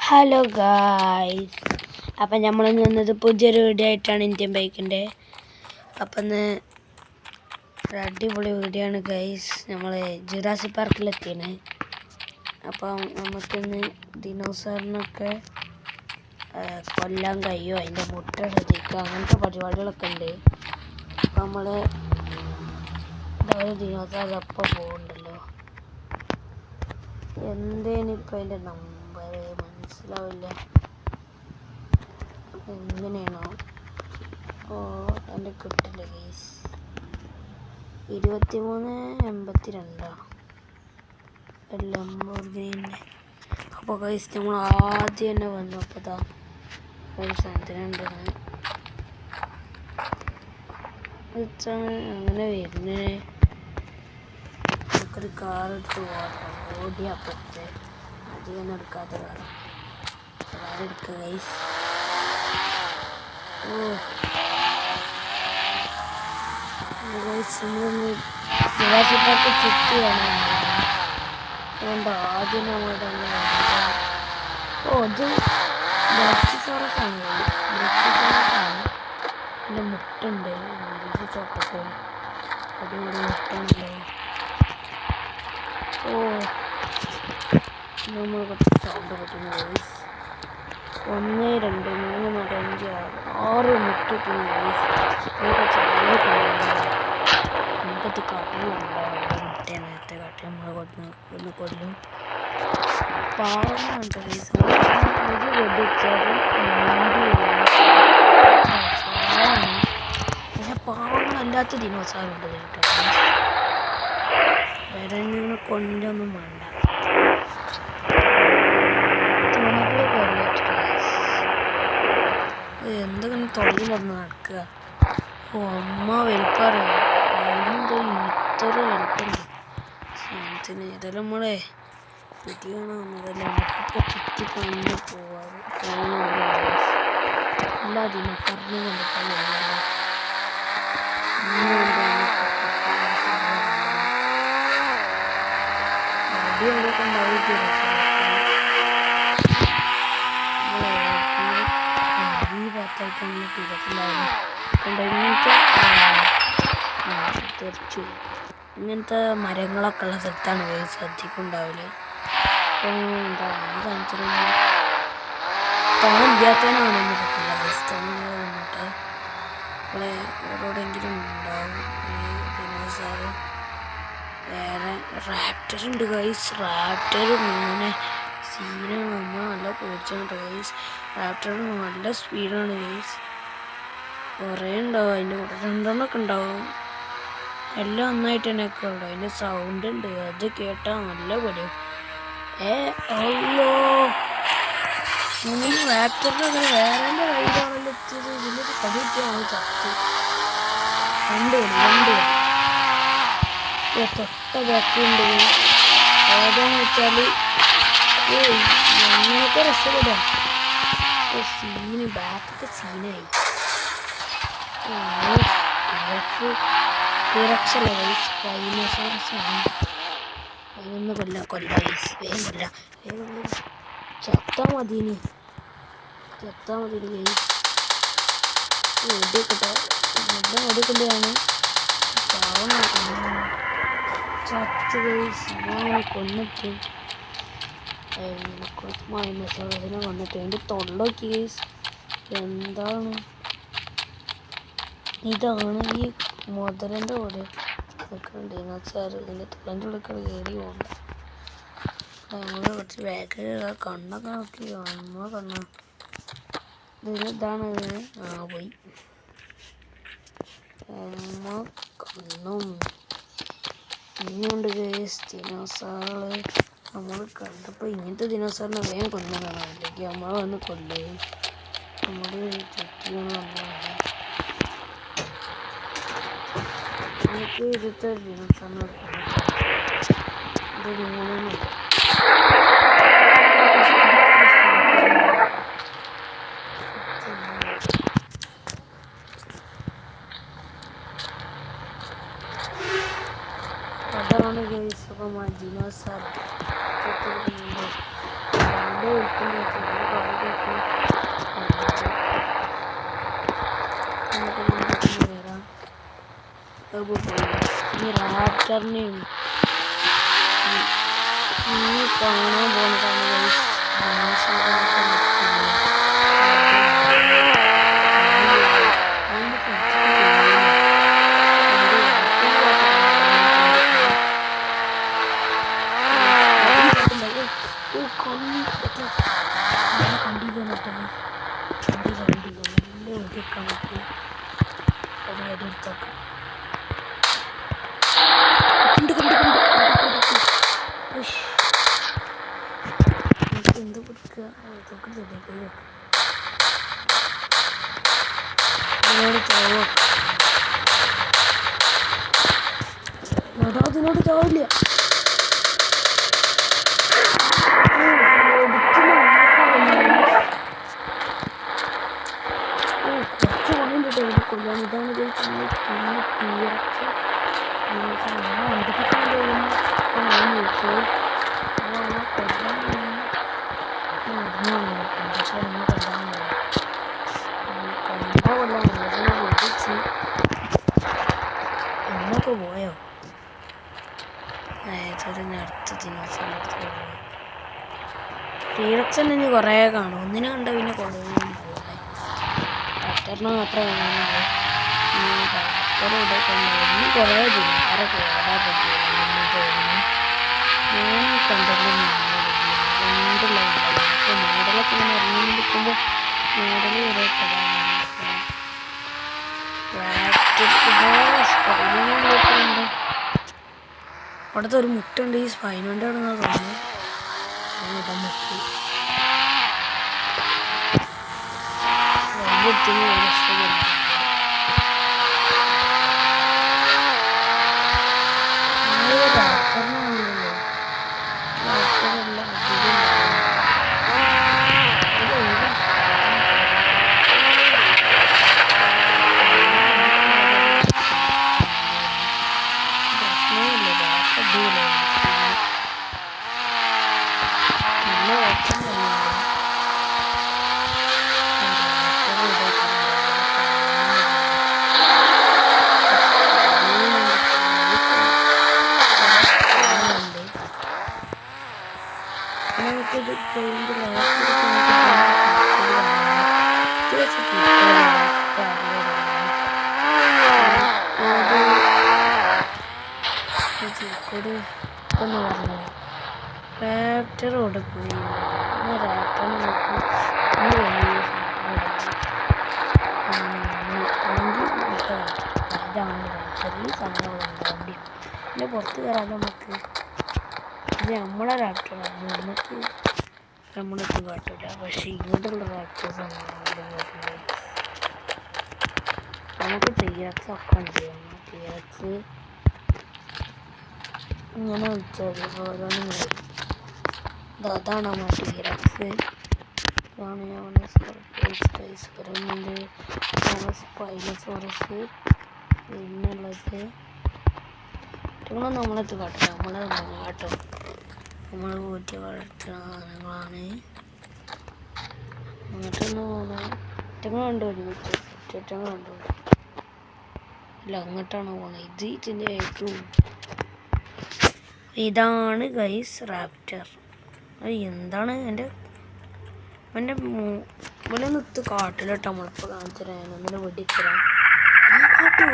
Hello guys, അപ്പം നമ്മൾ വന്നത് പുതിയൊരു വീഡിയോ ആയിട്ടാണ് ഇന്ത്യൻ ബൈക്കിൻ്റെ. അപ്പം ഇന്ന് ഒരു അടിപൊളി വീഡിയോ ആണ് ഗൈസ്. നമ്മൾ ജുറാസിക് പാർക്കിലെത്തിയാണ്. അപ്പം നമുക്കിന്ന് ദിനോസറിനൊക്കെ കൊല്ലാൻ കഴിയുമോ, അതിൻ്റെ മുട്ട ശ്രദ്ധിക്കുക, അങ്ങനത്തെ പരിപാടികളൊക്കെ ഉണ്ട്. അപ്പം നമ്മൾ ദിനോസർ അപ്പം പോകുന്നുണ്ടല്ലോ, എന്തേനിപ്പോൾ അതിൻ്റെ നമ്പർ മനസ്സിലാവില്ല, എങ്ങനെയാണോ എൻ്റെ കിട്ടില്ല ഗൈസ്. 2382 ലംബോർഗിനിൻ്റെ. അപ്പോൾ ഗൈസ് നമ്മൾ ആദ്യം തന്നെ വന്നപ്പോൾ ഇതാ ഒരു സാധനമുണ്ടാണ്. അങ്ങനെ വരുന്നത് നമുക്കൊരു കാർ എടുത്ത് പോകാം. ഓടി അപ്പുറത്തെ അധികം എടുക്കാത്ത കാർ എടുക്കുക ഗൈസ്. നമ്മളൊന്ന് ജുറാസിക് പാർക്ക് ചുറ്റി വേണം. അതുകൊണ്ട് ആദ്യം നമ്മളുടെ ഇത് ബ്രച്ചിസോറസാണ്. ബ്രച്ചിസോറസാണ്. പിന്നെ മുട്ടുണ്ട്, ചോക്കട്ടെ അടിപൊളി മുട്ടുണ്ട്. നമ്മൾ കുറച്ച് സൗണ്ട് പറ്റുന്നു ഗൈസ്. 1 2 3 4 5 6 മുട്ടിട്ടുണ്ട് ഗൈസ്. നമുക്കത് കാട്ടുന്നുണ്ടാവും. മുട്ട നേരത്തെ കാട്ടി നമ്മൾ ഒന്ന് കൊല്ലും. പാവങ്ങളുണ്ട് ഗൈസ്. ഒരു വെടിച്ചാൽ പിന്നെ പാവങ്ങളല്ലാത്ത ദിനോസറുണ്ട് കേട്ടോ. വരങ്ങനെ കൊണ്ടൊന്നും വേണ്ട. എന്തെങ്കിലും തൊഴിൽ വന്ന് നടക്കുക. അമ്മ വലിപ്പറിയാം, അതിനെന്തോ ഇത്ര വലിപ്പുണ്ട് സാധനത്തിന്. ഏതായാലും നമ്മളെ പിടിയാണ് വന്നതല്ല, നമുക്കിപ്പോൾ ചുറ്റി കൊണ്ടു പോകുന്നുണ്ട്. എല്ലാ ദിനക്കറിനും കണ്ടിട്ടുള്ള അടിയൊക്കെ ഉണ്ടാവും. തെറിച്ചു ഇങ്ങനത്തെ മരങ്ങളൊക്കെ ഉള്ള സ്ഥലത്താണ് ശ്രദ്ധിക്കും ഉണ്ടാവില്ല. അപ്പം എന്താ തോന്നില്ലാത്തതിനാണ് വന്നിട്ട് നമ്മളെ എവിടെയെങ്കിലും ഉണ്ടാവും ദിനോസറ്. വേറെ റാപ്റ്റർ ഉണ്ട് ഗൈസ്. റാപ്റ്റർ മോനെ സീനാണ്. നമ്മൾ നല്ല പേടിച്ചാണ് ഗൈസ്. റാപ്റ്റർ നല്ല സ്പീഡാണ് ഗൈസ്. കുറേ ഉണ്ടാവും, അതിൻ്റെ കൂടെ 2 ഉണ്ടാവും. എല്ലാം ഒന്നായിട്ട് തന്നെയൊക്കെ ഉണ്ടാവും. അതിൻ്റെ സൗണ്ട് ഉണ്ട്, അത് കേട്ടാൽ നല്ല പേടിയും. റാപ്റ്ററിൻ്റെ അങ്ങനെ വേറെ കയ്യിലാണല്ലോ എത്തിയത്. ഇതിൻ്റെ കടി കിട്ടിയാണ് ചത്ത്. 2 തൊട്ട ബാക്കിയുണ്ട്. ഏതാന്ന് വെച്ചാൽ ഞങ്ങളൊക്കെ രക്ഷപ്പെടാം. സീന് ബാക്കൊക്കെ സീനായി. സുരക്ഷല്ല വൈസ് ഡൈനോസോറസാണ്. അതിനൊന്ന് കൊല്ല വൈസ് വേഗം ചത്താ മതിന് വൈസ്. ഓടിക്കൊണ്ടാണ് പാവം ചത്ത് വൈസ്. കൊന്നിട്ട് ഡൈനോസോറസിനെ കൊന്നിട്ട് അതിൻ്റെ തൊള്ളൊക്കെ വൈസ്. എന്താണ് ഇതാണ് ഈ മുതലിൻ്റെ പോലെ ഇതൊക്കെ ദിനോസർ. ഇതിൻ്റെ തൊള്ളൻ്റെ ഉള്ളിൽ കയറി പോകണ്ട. നമ്മൾ കുറച്ച് ബാഗ് കണ്ണൊക്കെ നോക്കി നമ്മൾ ഇതാണ് പോയി കണ്ണും. ഇനിയുണ്ട് ഗൈസ് ദിനോസറുകൾ. നമ്മൾ കണ്ടപ്പോൾ ഇങ്ങനത്തെ ദിനോസറിനെ വേഗം കൊന്നതാണ്. അല്ലെങ്കിൽ നമ്മൾ വന്ന് കൊല്ലുകയും നമ്മൾ ചുറ്റിയാണ് വന്നതാണ്. എനിക്ക് ഇവിടുത്തെ ദിനോസറിനെ ഇത് ഇങ്ങനെയൊന്നുമില്ല. അതാണ് ഗൈസ്. അപ്പം ദിനോസർ 2 റാപ്റ്ററിനെയാണ് കാണാൻ പോകുന്നതാണ്. എന്ത് കൊടുക്കുക അതിനോട് ചാവില്ല. കുറച്ച് പണിയുണ്ട് കൊല്ലാൻ. ഇതാണ് എന്നൊക്കെ പോയോ അടുത്ത ദിനോസറിന് ടീറക്സ് തന്നെ കുറേ കാണും. ഒന്നിനെ കണ്ട പിന്നെ കുറവൊന്നും പോകുന്നത് ഡോക്ടറിനെ മാത്രമേ കാണാനുള്ളൂ. ഡോക്ടറുടെ കണ്ടു കുറേ ദിനോസറൊക്കെ ഓടാൻ പറ്റുന്നു തോന്നുന്നു. ഞാൻ കണ്ടല്ലോ രണ്ടുള്ള മോഡലൊക്കെ ഇങ്ങനെ ഇറങ്ങിയിരിക്കുമ്പോൾ മോഡൽ കുറേ അവിടുത്തെ ഒരു മുട്ടുണ്ട്. ഈ സ്പൈനോൻ്റെ അവിടെ നിന്നാണ് തോന്നുന്നത്. മുട്ട് റാപ്റ്ററോടെ പോയി ഇതാണ് ചെറിയ സാധനങ്ങളുണ്ട്. പിന്നെ പുറത്ത് കയറാൻ നമുക്ക് ഇത് നമ്മളെ റാപ്റ്ററാണ്. നമ്മളിത് കാട്ടില്ല. പക്ഷെ ഇങ്ങോട്ടുള്ള റാപ്റ്റേഴ്സ് നമുക്ക് ടീറക്സ് ഒക്കെ ഉണ്ട്. ടീറക്സ് ഇങ്ങനെ വെച്ചാൽ ഓരോന്നും വരും. അതാണ് നമ്മൾ ടീറക്സ്. ഇതാണ് സ്പൈസ് വരുന്നുണ്ട്. സ്പൈനോസോറസ് പിന്നുള്ളത് നമ്മളത് കാട്ടില്ല. നമ്മളത് കാട്ടും. നമ്മൾ കൂട്ടി വളർത്തുന്ന സാധനങ്ങളാണ്. അങ്ങോട്ടൊന്ന് പോകുന്നത് ഒറ്റങ്ങളുണ്ടോ ഒരുമിച്ച് ഒറ്റങ്ങളുണ്ടോ അല്ല അങ്ങോട്ടാണ് പോകുന്നത്. ഇതിൻ്റെ ഏറ്റവും ഇതാണ് ഗൈസ് റാപ്റ്റർ. അത് എന്താണ് എൻ്റെ ഇവിടെ നിത്ത് കാട്ടിലോട്ട് നമ്മളിപ്പോൾ കാണിച്ചു തരാൻ ഒന്നിനെ വെടിത്തരാം. കാട്ടു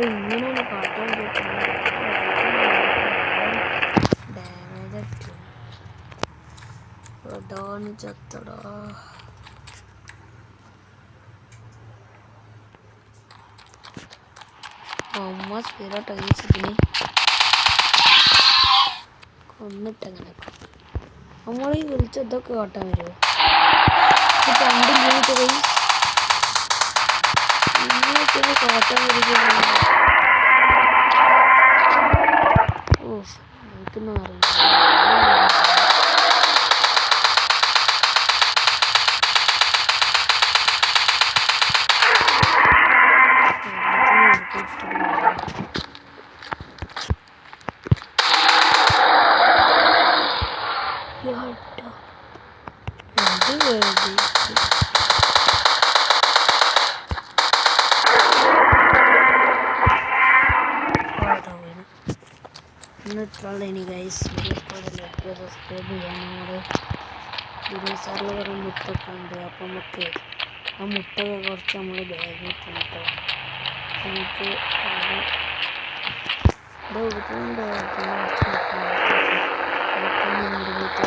ഇങ്ങനെയാണ് കാട്ടാൻ പറ്റുന്നത്. ഡാമേജ് അതാണ് ചത്തടാ. അമ്മ സ്പീഡോട്ട് ഇതിന് കൊന്നിട്ടങ്ങനെ നമ്മൾ ഈ വിളിച്ചതൊക്കെ കാട്ടാൻ വരുമോ? പണ്ട് ഇങ്ങനത്തെ പോയി ഇങ്ങനെയൊക്കെ കാട്ടാൻ വരികയാണ്. ഓ എനിക്കൊന്നും അറിയില്ല. ഇത്രയുള്ള ഇനി ഗൈസ് സബ്സ്ക്രൈബ് ചെയ്യാൻ നമ്മുടെ സാറിൽ കുറേ മുട്ടൊക്കെ ഉണ്ട്. അപ്പം നമുക്ക് ആ മുട്ടൊക്കെ കുറച്ച് നമ്മൾ ബാഗ് വെക്കണം കേട്ടോ. നമുക്ക് ഇവിടെ വീട്ടിലുണ്ട് കുറച്ച് മുട്ട